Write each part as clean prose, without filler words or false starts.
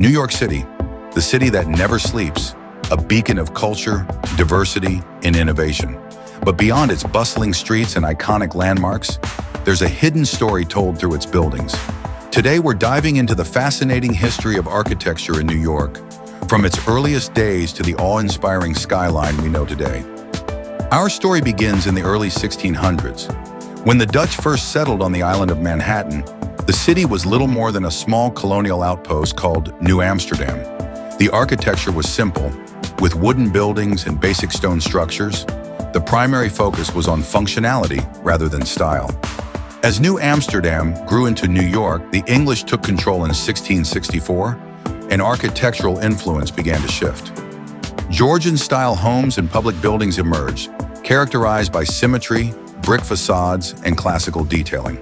New York City, the city that never sleeps, a beacon of culture, diversity, and innovation. But beyond its bustling streets and iconic landmarks, there's a hidden story told through its buildings. Today, we're diving into the fascinating history of architecture in New York, from its earliest days to the awe-inspiring skyline we know today. Our story begins in the early 1600s. When the Dutch first settled on the island of Manhattan, the city was little more than a small colonial outpost called New Amsterdam. The architecture was simple, with wooden buildings and basic stone structures. The primary focus was on functionality rather than style. As New Amsterdam grew into New York, the English took control in 1664, and architectural influence began to shift. Georgian-style homes and public buildings emerged, characterized by symmetry, brick facades, and classical detailing.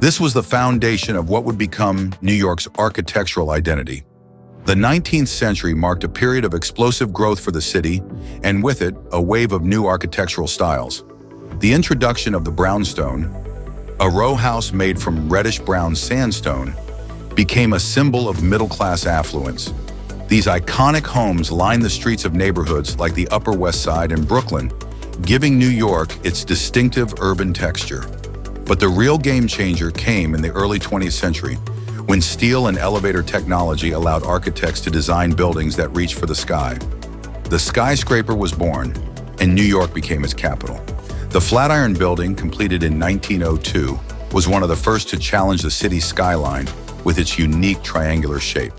This was the foundation of what would become New York's architectural identity. The 19th century marked a period of explosive growth for the city, and with it, a wave of new architectural styles. The introduction of the brownstone, a row house made from reddish-brown sandstone, became a symbol of middle-class affluence. These iconic homes lined the streets of neighborhoods like the Upper West Side and Brooklyn, giving New York its distinctive urban texture. But the real game changer came in the early 20th century, when steel and elevator technology allowed architects to design buildings that reached for the sky. The skyscraper was born, and New York became its capital. The Flatiron Building, completed in 1902, was one of the first to challenge the city's skyline with its unique triangular shape.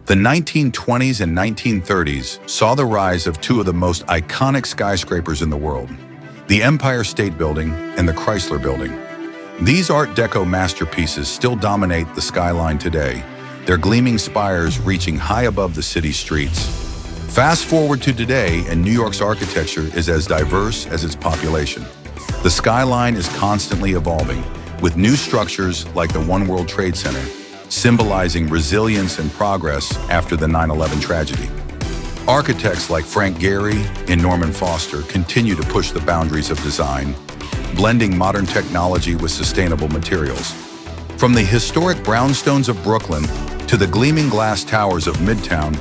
The 1920s and 1930s saw the rise of two of the most iconic skyscrapers in the world, the Empire State Building and the Chrysler Building. These Art Deco masterpieces still dominate the skyline today, their gleaming spires reaching high above the city's streets. Fast forward to today, and New York's architecture is as diverse as its population. The skyline is constantly evolving, with new structures like the One World Trade Center, symbolizing resilience and progress after the 9/11 tragedy. Architects like Frank Gehry and Norman Foster continue to push the boundaries of design, blending modern technology with sustainable materials. From the historic brownstones of Brooklyn to the gleaming glass towers of Midtown,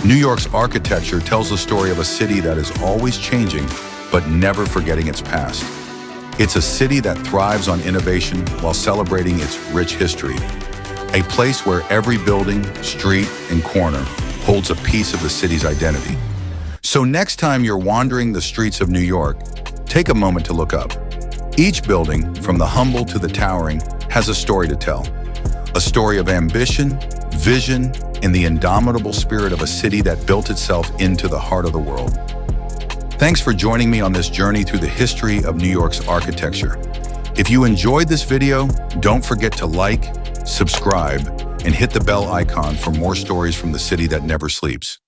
New York's architecture tells the story of a city that is always changing, but never forgetting its past. It's a city that thrives on innovation while celebrating its rich history. A place where every building, street, and corner holds a piece of the city's identity. So next time you're wandering the streets of New York, take a moment to look up. Each building, from the humble to the towering, has a story to tell. A story of ambition, vision, and the indomitable spirit of a city that built itself into the heart of the world. Thanks for joining me on this journey through the history of New York's architecture. If you enjoyed this video, don't forget to like, subscribe, and hit the bell icon for more stories from the city that never sleeps.